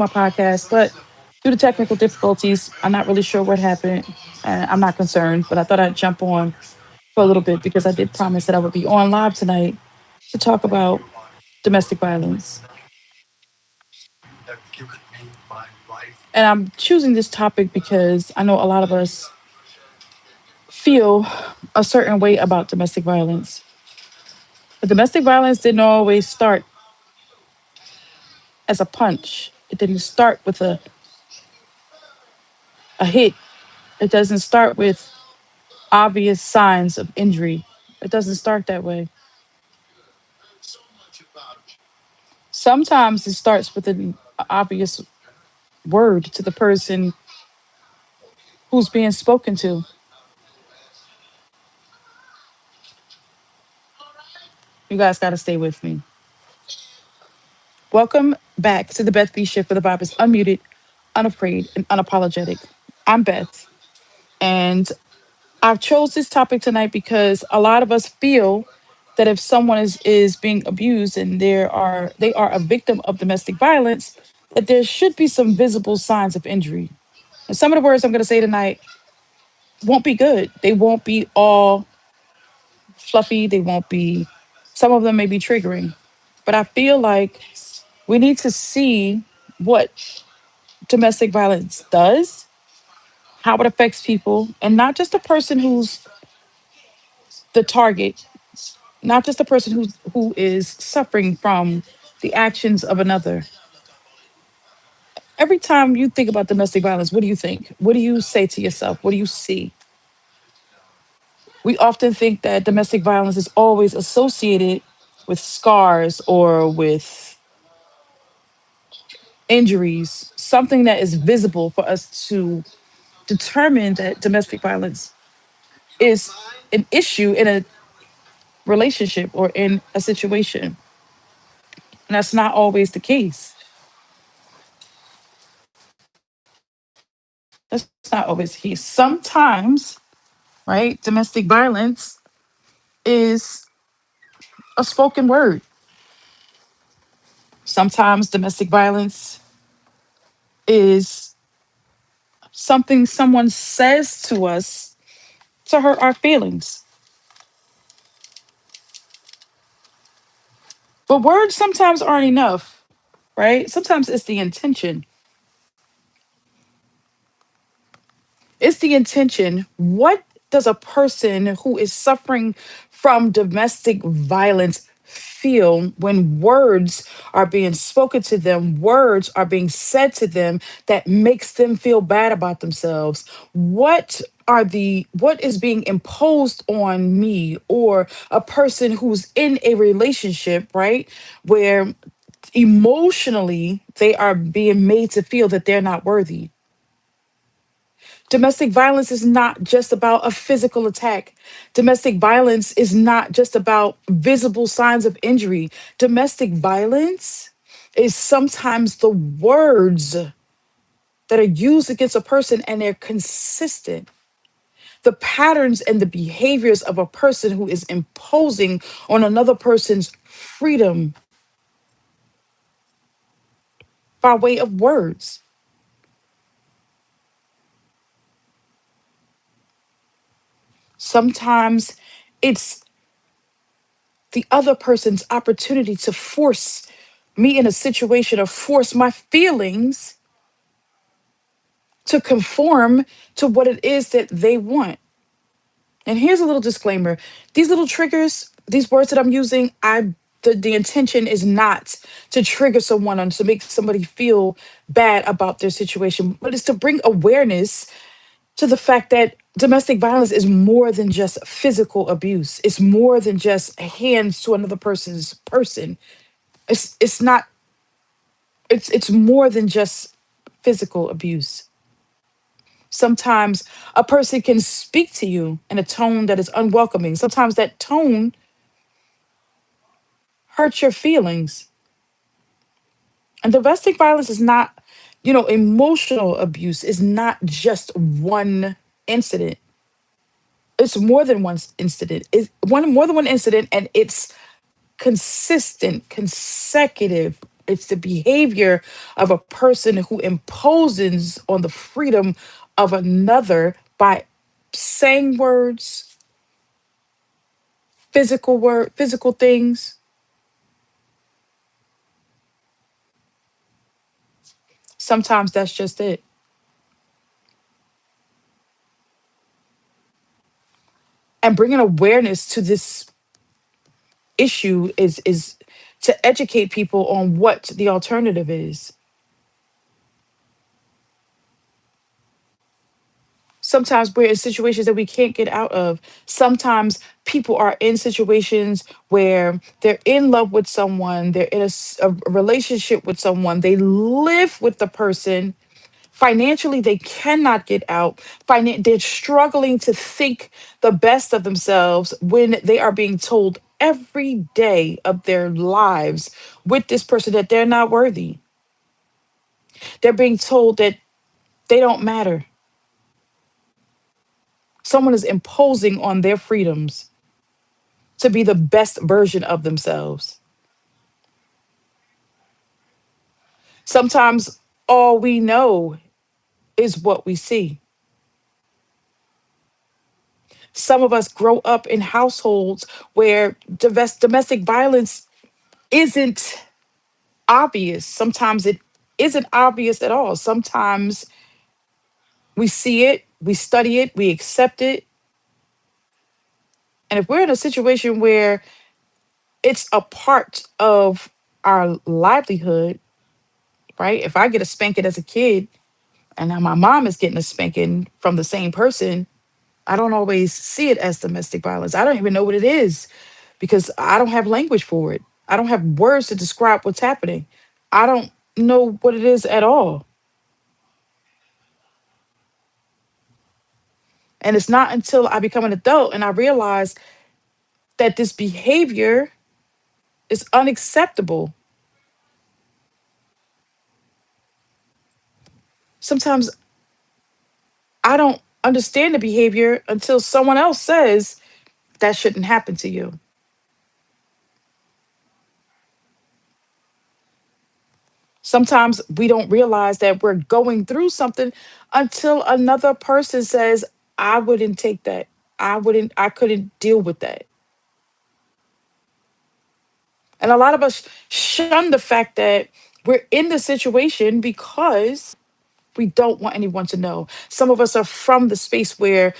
my podcast, but due to technical difficulties, I'm not really sure what happened. I'm not concerned, but I thought I'd jump on for a little bit because I did promise that I would be on live tonight to talk about domestic violence. And I'm choosing this topic because I know a lot of us feel a certain way about domestic violence. But domestic violence didn't always start as a punch. It didn't start with a hit. It doesn't start with obvious signs of injury. It doesn't start that way. Sometimes it starts with an obvious word to the person who's being spoken to. You guys got to stay with me. Welcome back to the Beth B Shift, where the vibe is unmuted, unafraid, and unapologetic. I'm Beth, and I've chose this topic tonight because a lot of us feel that if someone is being abused and they are a victim of domestic violence, that there should be some visible signs of injury. And some of the words I'm going to say tonight won't be good. They won't be all fluffy. They won't be. Some of them may be triggering, but I feel like we need to see what domestic violence does, how it affects people, and not just the person who's the target, not just the person who is suffering from the actions of another. Every time you think about domestic violence, what do you think? What do you say to yourself? What do you see? We often think that domestic violence is always associated with scars or with injuries, something that is visible for us to determine that domestic violence is an issue in a relationship or in a situation. And that's not always the case. That's not always the case. Sometimes, right, domestic violence is a spoken word. Sometimes domestic violence is something someone says to us to hurt our feelings. But words sometimes aren't enough, right? Sometimes it's the intention. It's the intention. What does a person who is suffering from domestic violence feel when words are being spoken to them, words are being said to them that makes them feel bad about themselves? What is being imposed on me or a person who's in a relationship, right? Where emotionally they are being made to feel that they're not worthy. Domestic violence is not just about a physical attack. Domestic violence is not just about visible signs of injury. Domestic violence is sometimes the words that are used against a person and they're consistent. The patterns and the behaviors of a person who is imposing on another person's freedom by way of words. Sometimes it's the other person's opportunity to force me in a situation or force my feelings to conform to what it is that they want. And here's a little disclaimer. These little triggers, these words that I'm using, the intention is not to trigger someone and to make somebody feel bad about their situation, but it's to bring awareness to the fact that domestic violence is more than just physical abuse. It's more than just hands to another person's person. It's not it's more than just physical abuse. Sometimes a person can speak to you in a tone that is unwelcoming. Sometimes that tone hurts your feelings. And domestic violence is not, emotional abuse is not just one incident. It's more than one incident. It's one more than one incident, and it's consistent, consecutive. It's the behavior of a person who imposes on the freedom of another by saying words, physical things. Sometimes that's just it. And bringing awareness to this issue is to educate people on what the alternative is. Sometimes we're in situations that we can't get out of. Sometimes people are in situations where they're in love with someone, they're in a relationship with someone, they live with the person. Financially, they cannot get out. They're struggling to think the best of themselves when they are being told every day of their lives with this person that they're not worthy. They're being told that they don't matter. Someone is imposing on their freedoms to be the best version of themselves. Sometimes all we know is what we see. Some of us grow up in households where domestic violence isn't obvious. Sometimes it isn't obvious at all. Sometimes we see it, we study it, we accept it. And if we're in a situation where it's a part of our livelihood, right? If I get a spanking as a kid and now my mom is getting a spanking from the same person, I don't always see it as domestic violence. I don't even know what it is because I don't have language for it. I don't have words to describe what's happening. I don't know what it is at all. And it's not until I become an adult and I realize that this behavior is unacceptable. Sometimes I don't understand the behavior until someone else says that shouldn't happen to you. Sometimes we don't realize that we're going through something until another person says, I wouldn't take that. I couldn't deal with that. And a lot of us shun the fact that we're in the situation because we don't want anyone to know. Some of us are from the space where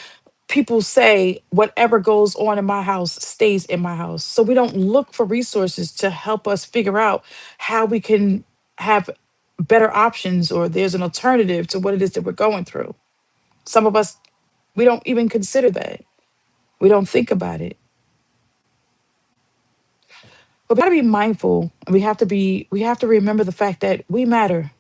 people say, whatever goes on in my house stays in my house. So we don't look for resources to help us figure out how we can have better options or there's an alternative to what it is that we're going through. Some of us, we don't even consider that. We don't think about it. But we gotta be mindful and we have to remember the fact that we matter.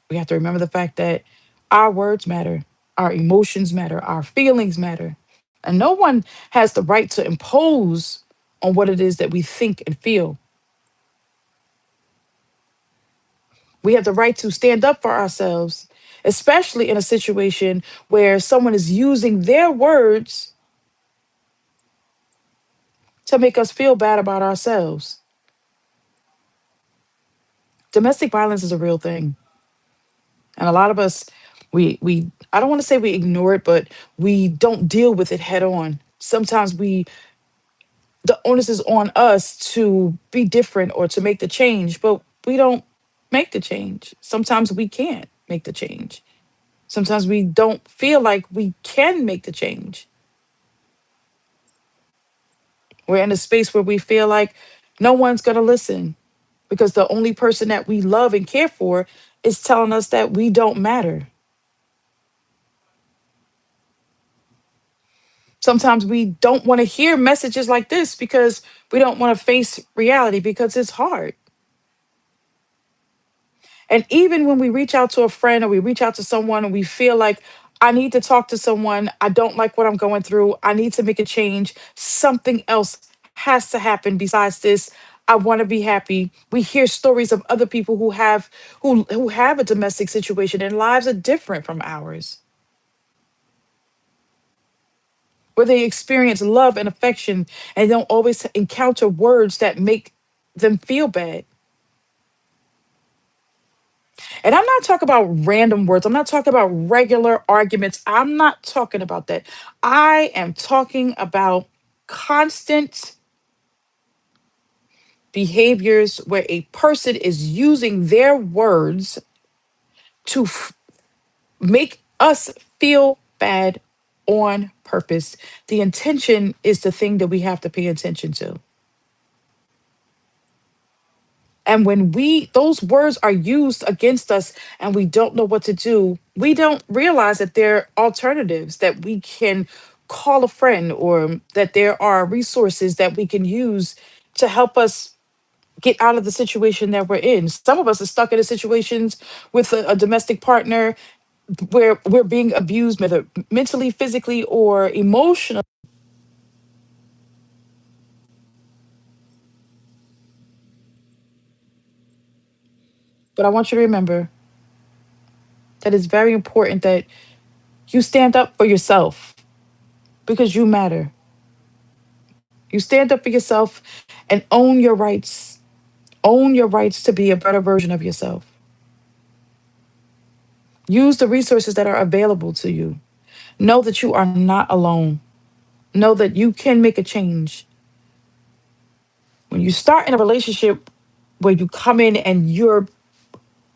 We have to remember the fact that our words matter, our emotions matter, our feelings matter. And no one has the right to impose on what it is that we think and feel. We have the right to stand up for ourselves, especially in a situation where someone is using their words to make us feel bad about ourselves. Domestic violence is a real thing. And a lot of us, we I don't want to say we ignore it, but we don't deal with it head on. Sometimes the onus is on us to be different or to make the change, but we don't make the change. Sometimes we can't make the change. Sometimes we don't feel like we can make the change. We're in a space where we feel like no one's going to listen because the only person that we love and care for is telling us that we don't matter. Sometimes we don't want to hear messages like this because we don't want to face reality because it's hard. And even when we reach out to a friend or we reach out to someone and we feel like, I need to talk to someone, I don't like what I'm going through, I need to make a change, something else has to happen besides this. I want to be happy. We hear stories of other people who have a domestic situation and lives are different from ours, where they experience love and affection and don't always encounter words that make them feel bad. And I'm not talking about random words. I'm not talking about regular arguments. I'm not talking about that. I am talking about constant behaviors where a person is using their words to make us feel bad on purpose. The intention is the thing that we have to pay attention to. And when those words are used against us and we don't know what to do, we don't realize that there are alternatives, that we can call a friend, or that there are resources that we can use to help us get out of the situation that we're in. Some of us are stuck in a situations with a domestic partner where we're being abused, whether mentally, physically, or emotionally. But I want you to remember that it's very important that you stand up for yourself, because you matter. You stand up for yourself and own your rights. Own your rights to be a better version of yourself. Use the resources that are available to you. Know that you are not alone. Know that you can make a change. When you start in a relationship where you come in and you're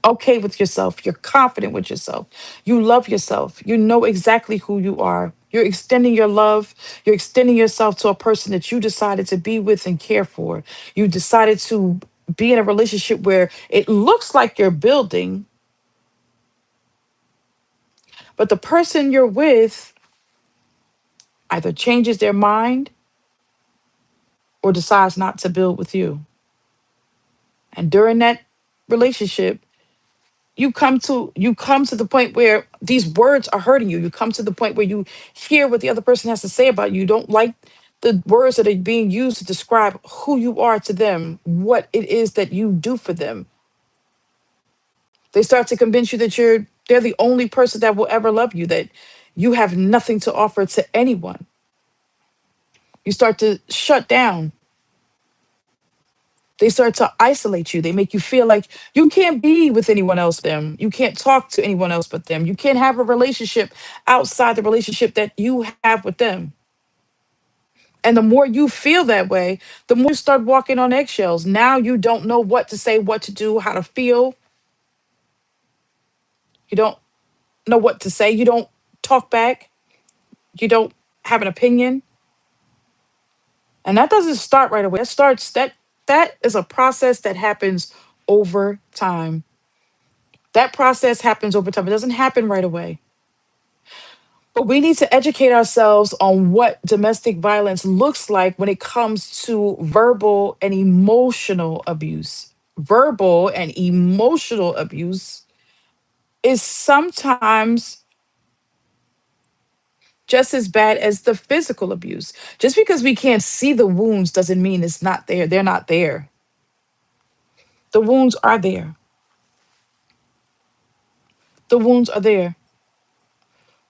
okay with yourself, you're confident with yourself, you love yourself, you know exactly who you are. You're extending your love, you're extending yourself to a person that you decided to be with and care for. You decided to be in a relationship where it looks like you're building, but the person you're with either changes their mind or decides not to build with you. And during that relationship, you come to the point where these words are hurting you. You come to the point where you hear what the other person has to say about you. You don't like the words that are being used to describe who you are to them, what it is that you do for them. They start to convince you that they're the only person that will ever love you, that you have nothing to offer to anyone. You start to shut down. They start to isolate you. They make you feel like you can't be with anyone else but them. You can't talk to anyone else but them. You can't have a relationship outside the relationship that you have with them. And the more you feel that way, the more you start walking on eggshells. Now you don't know what to say, what to do, how to feel. You don't know what to say. You don't talk back. You don't have an opinion. And that doesn't start right away. That is a process that happens over time. That process happens over time. It doesn't happen right away. But we need to educate ourselves on what domestic violence looks like when it comes to verbal and emotional abuse. Verbal and emotional abuse is sometimes just as bad as the physical abuse. Just because we can't see the wounds doesn't mean it's not there. They're not there. The wounds are there. The wounds are there.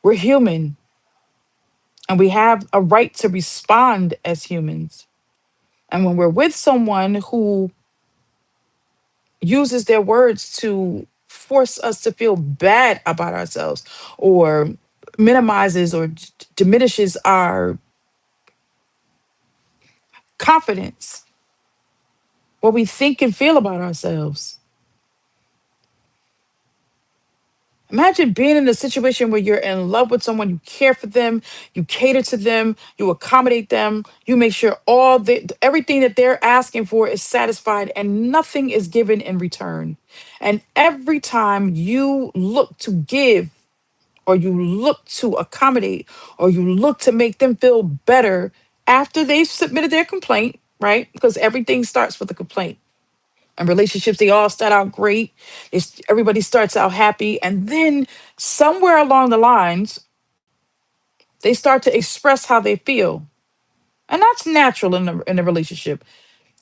We're human and we have a right to respond as humans. And when we're with someone who uses their words to force us to feel bad about ourselves, or minimizes or diminishes our confidence, what we think and feel about ourselves. Imagine being in a situation where you're in love with someone, you care for them, you cater to them, you accommodate them, you make sure everything that they're asking for is satisfied and nothing is given in return. And every time you look to give, or you look to accommodate, or you look to make them feel better after they've submitted their complaint, right? Because everything starts with a complaint. And relationships, they all start out great. Everybody starts out happy. And then somewhere along the lines, they start to express how they feel. And that's natural in a relationship.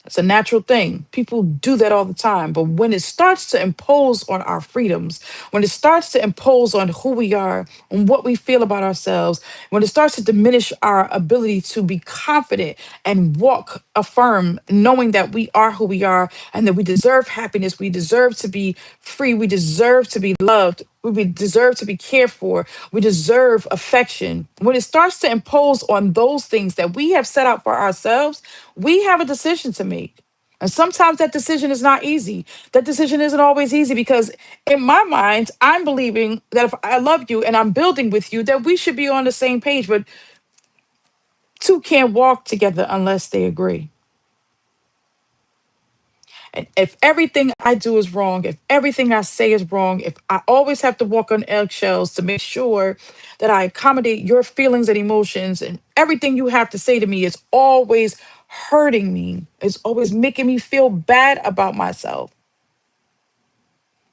It's a natural thing. People do that all the time. But when it starts to impose on our freedoms, when it starts to impose on who we are and what we feel about ourselves, when it starts to diminish our ability to be confident and walk affirm, knowing that we are who we are and that we deserve happiness, we deserve to be free, we deserve to be loved, we deserve to be cared for, we deserve affection. When it starts to impose on those things that we have set out for ourselves, we have a decision to make. And sometimes that decision is not easy. That decision isn't always easy because, in my mind, I'm believing that if I love you and I'm building with you, that we should be on the same page. But two can't walk together unless they agree. And if everything I do is wrong, if everything I say is wrong, if I always have to walk on eggshells to make sure that I accommodate your feelings and emotions, and everything you have to say to me is always hurting me, it's always making me feel bad about myself,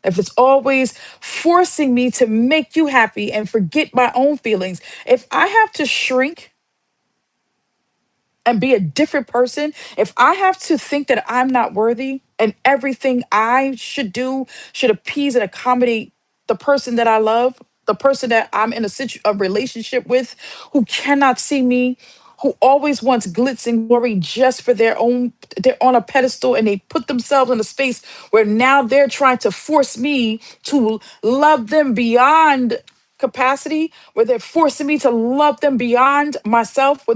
if it's always forcing me to make you happy and forget my own feelings, if I have to shrink and be a different person, if I have to think that I'm not worthy and everything I should do should appease and accommodate the person that I love, the person that I'm in a relationship with, who cannot see me, who always wants glitz and glory just for their own, they're on a pedestal and they put themselves in a space where now they're trying to force me to love them beyond capacity, where they're forcing me to love them beyond myself, where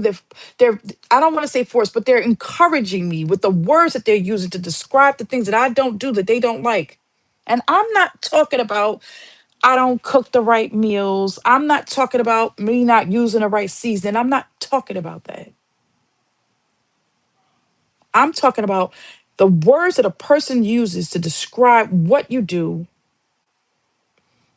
they're I don't want to say force, but they're encouraging me with the words that they're using to describe the things that I don't do that they don't like. And I'm not talking about I don't cook the right meals. I'm not talking about me not using the right season. I'm not talking about that. I'm talking about the words that a person uses to describe what you do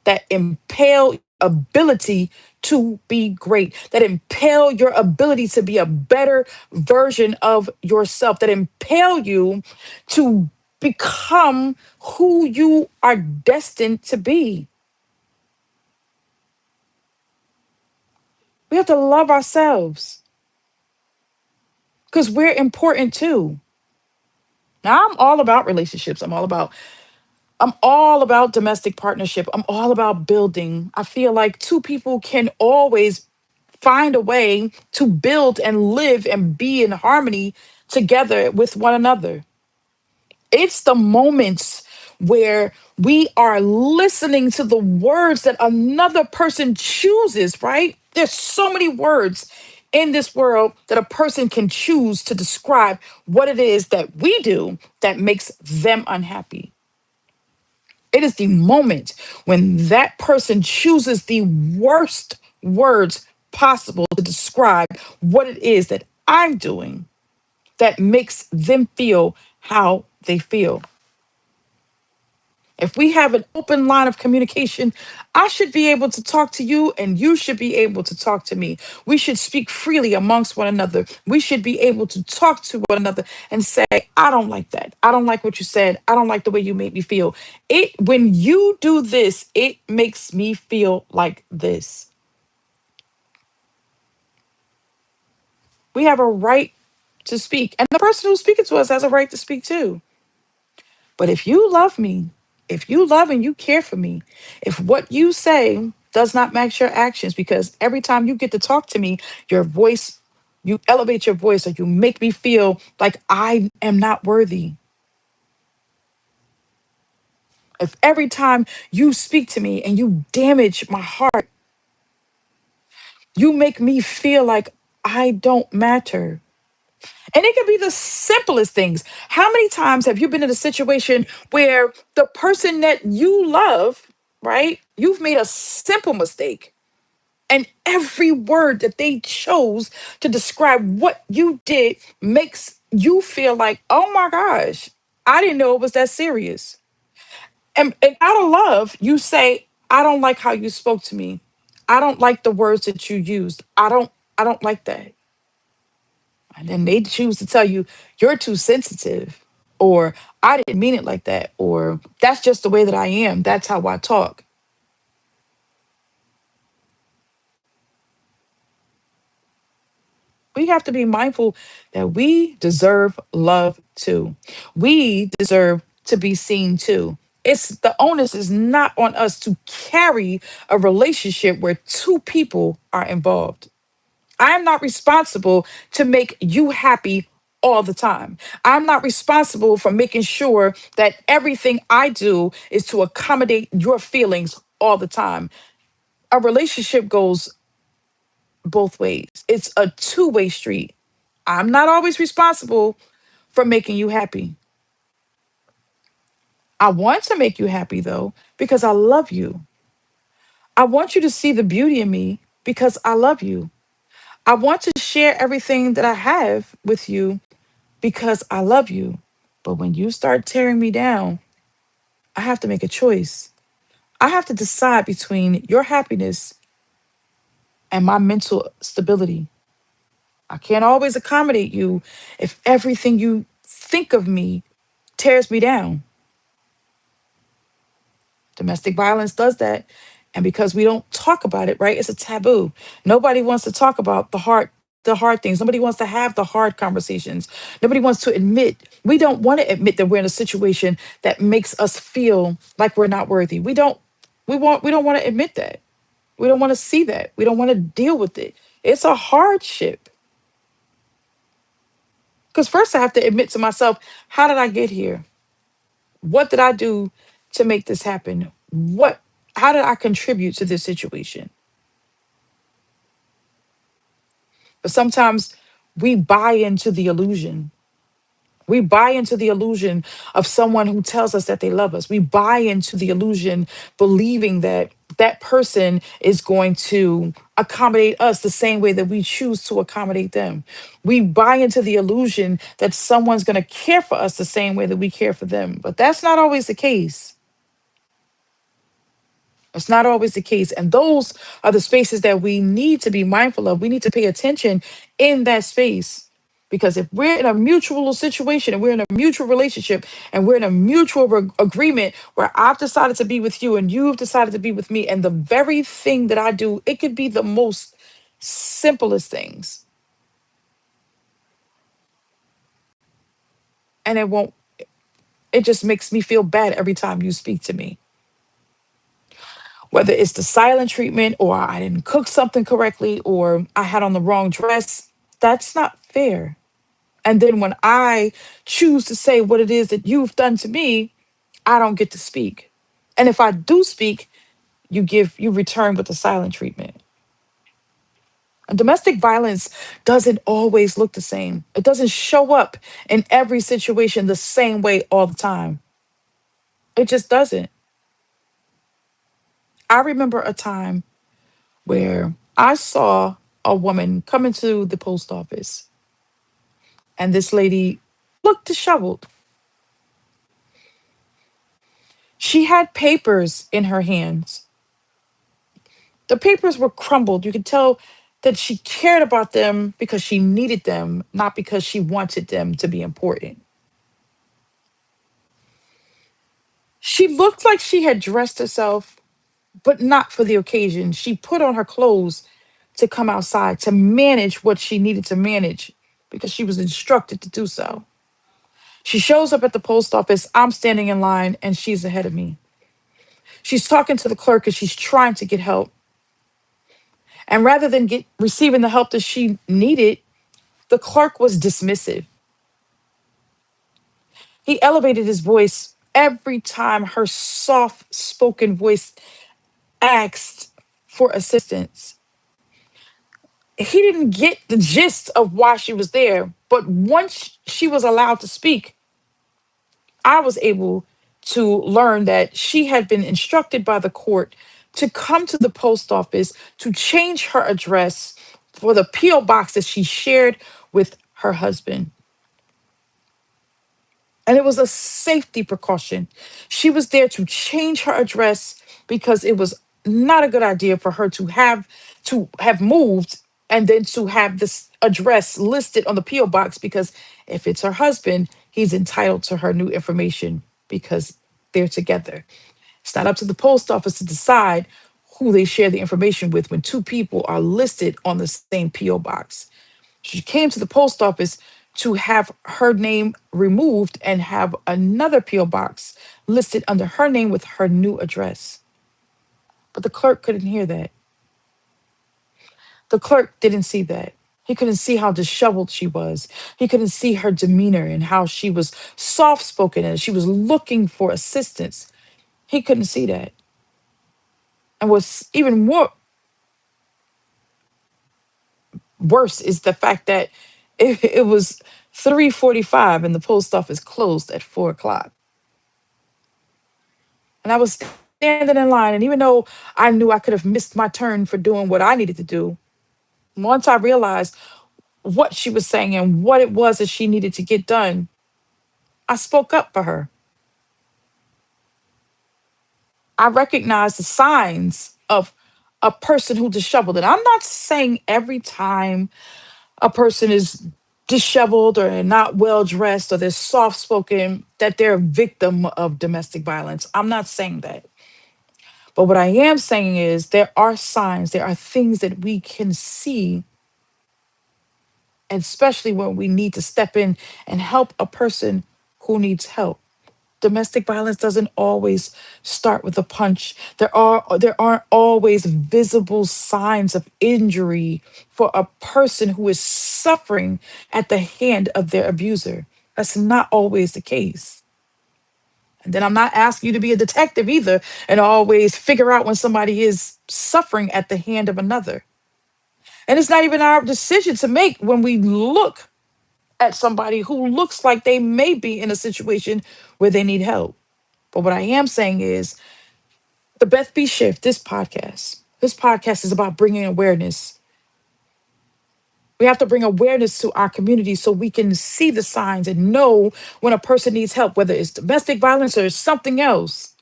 that impale ability to be great, that impale your ability to be a better version of yourself, that impale you to become who you are destined to be. We have to love ourselves because we're important too. Now, I'm all about domestic partnership. I'm all about building. I feel like two people can always find a way to build and live and be in harmony together with one another. It's the moments where we are listening to the words that another person chooses, right? There's so many words in this world that a person can choose to describe what it is that we do that makes them unhappy. It is the moment when that person chooses the worst words possible to describe what it is that I'm doing that makes them feel how they feel. If we have an open line of communication, I should be able to talk to you and you should be able to talk to me. We should speak freely amongst one another. We should be able to talk to one another and say, I don't like that. I don't like what you said. I don't like the way you made me feel. When you do this, it makes me feel like this. We have a right to speak. And the person who's speaking to us has a right to speak too. But if you love me, if you love and you care for me, if what you say does not match your actions, because every time you get to talk to me, your voice, you elevate your voice or you make me feel like I am not worthy. If every time you speak to me and you damage my heart, you make me feel like I don't matter. And it can be the simplest things. How many times have you been in a situation where the person that you love, right? You've made a simple mistake. And every word that they chose to describe what you did makes you feel like, oh my gosh, I didn't know it was that serious. And out of love, you say, I don't like how you spoke to me. I don't like the words that you used. I don't like that. And then they choose to tell you, you're too sensitive, or I didn't mean it like that, or that's just the way that I am. That's how I talk. We have to be mindful that we deserve love too. We deserve to be seen too. It's the onus is not on us to carry a relationship where two people are involved. I'm not responsible to make you happy all the time. I'm not responsible for making sure that everything I do is to accommodate your feelings all the time. A relationship goes both ways, it's a two-way street. I'm not always responsible for making you happy. I want to make you happy though, because I love you. I want you to see the beauty in me because I love you. I want to share everything that I have with you because I love you. But when you start tearing me down, I have to make a choice. I have to decide between your happiness and my mental stability. I can't always accommodate you if everything you think of me tears me down. Domestic violence does that. And because we don't talk about it, right? It's a taboo. Nobody wants to talk about the hard things. Nobody wants to have the hard conversations. Nobody wants to admit. We don't want to admit that we're in a situation that makes us feel like we're not worthy. We don't want to admit that. We don't want to see that. We don't want to deal with it. It's a hardship. Because first I have to admit to myself, how did I get here? What did I do to make this happen? How did I contribute to this situation? But sometimes we buy into the illusion. We buy into the illusion of someone who tells us that they love us. We buy into the illusion, believing that that person is going to accommodate us the same way that we choose to accommodate them. We buy into the illusion that someone's going to care for us the same way that we care for them. But that's not always the case. It's not always the case. And those are the spaces that we need to be mindful of. We need to pay attention in that space. Because if we're in a mutual situation and we're in a mutual relationship and we're in a mutual agreement where I've decided to be with you and you've decided to be with me, and the very thing that I do, it could be the most simplest things. And it just makes me feel bad every time you speak to me. Whether it's the silent treatment or I didn't cook something correctly or I had on the wrong dress, that's not fair. And then when I choose to say what it is that you've done to me, I don't get to speak. And if I do speak, you return with the silent treatment. And domestic violence doesn't always look the same. It doesn't show up in every situation the same way all the time. It just doesn't. I remember a time where I saw a woman come into the post office, and this lady looked disheveled. She had papers in her hands. The papers were crumbled. You could tell that she cared about them because she needed them, not because she wanted them to be important. She looked like she had dressed herself, but not for the occasion. She put on her clothes to come outside to manage what she needed to manage because she was instructed to do so. She shows up at the post office. I'm standing in line and she's ahead of me. She's talking to the clerk and she's trying to get help. And rather than receiving the help that she needed, the clerk was dismissive. He elevated his voice every time her soft spoken voice asked for assistance. He didn't get the gist of why she was there, but once she was allowed to speak, I was able to learn that she had been instructed by the court to come to the post office to change her address for the P.O. box that she shared with her husband. And it was a safety precaution. She was there to change her address because it was not a good idea for her to have moved and then to have this address listed on the PO box, because if it's her husband, he's entitled to her new information because they're together. It's not up to the post office to decide who they share the information with when two people are listed on the same PO box. She came to the post office to have her name removed and have another P.O. box listed under her name with her new address. But the clerk couldn't hear that. The clerk didn't see that. He couldn't see how disheveled she was. He couldn't see her demeanor and how she was soft spoken and she was looking for assistance. He couldn't see that. And what's even more worse is the fact that it was 3:45 and the post office closed at 4 o'clock. And I was standing in line. And even though I knew I could have missed my turn for doing what I needed to do, once I realized what she was saying and what it was that she needed to get done, I spoke up for her. I recognized the signs of a person who disheveled. And I'm not saying every time a person is disheveled or not well dressed or they're soft spoken that they're a victim of domestic violence. I'm not saying that. But what I am saying is there are signs, there are things that we can see, and especially when we need to step in and help a person who needs help. Domestic violence doesn't always start with a punch. There aren't always visible signs of injury for a person who is suffering at the hand of their abuser. That's not always the case. And then I'm not asking you to be a detective either and always figure out when somebody is suffering at the hand of another. And it's not even our decision to make when we look at somebody who looks like they may be in a situation where they need help. But what I am saying is the Beth B Shift, this podcast. This podcast is about bringing awareness. We have to bring awareness to our community so we can see the signs and know when a person needs help, whether it's domestic violence or something else.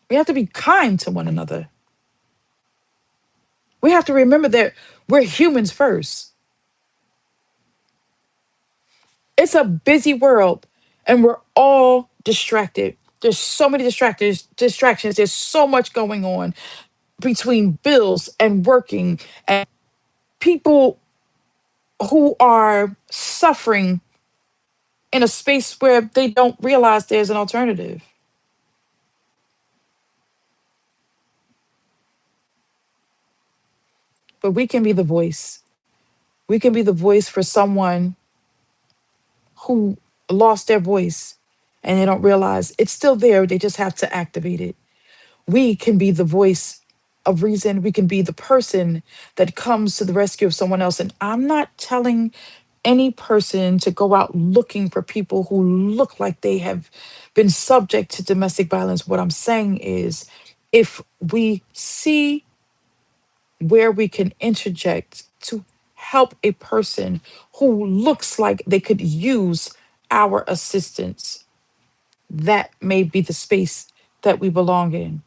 We have to be kind to one another. We have to remember that we're humans first. It's a busy world and we're all distracted. There's so many distractions. There's so much going on between bills and working and people who are suffering in a space where they don't realize there's an alternative. But we can be the voice. We can be the voice for someone who lost their voice and they don't realize it's still there. They just have to activate it. We can be the voice of reason. We can be the person that comes to the rescue of someone else. And I'm not telling any person to go out looking for people who look like they have been subject to domestic violence. What I'm saying is, if we see where we can interject to help a person who looks like they could use our assistance, that may be the space that we belong in.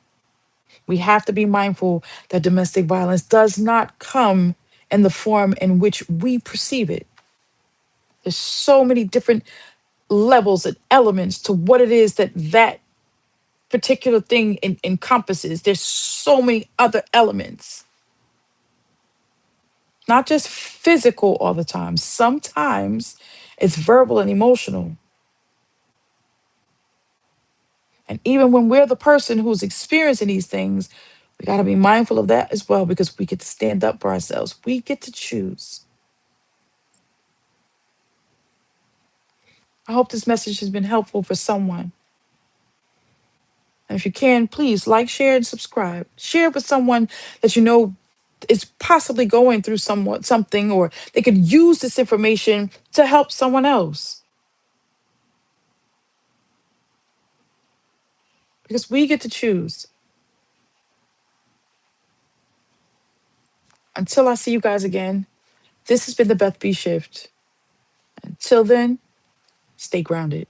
We have to be mindful that domestic violence does not come in the form in which we perceive it. There's so many different levels and elements to what it is that that particular thing encompasses. There's so many other elements, not just physical all the time. Sometimes it's verbal and emotional. And even when we're the person who's experiencing these things, we got to be mindful of that as well because we get to stand up for ourselves. We get to choose. I hope this message has been helpful for someone. And if you can, please like, share, and subscribe. Share it with someone that you know is possibly going through something, or they could use this information to help someone else. Because we get to choose. Until I see you guys again, this has been the Beth B Shift. Until then, stay grounded.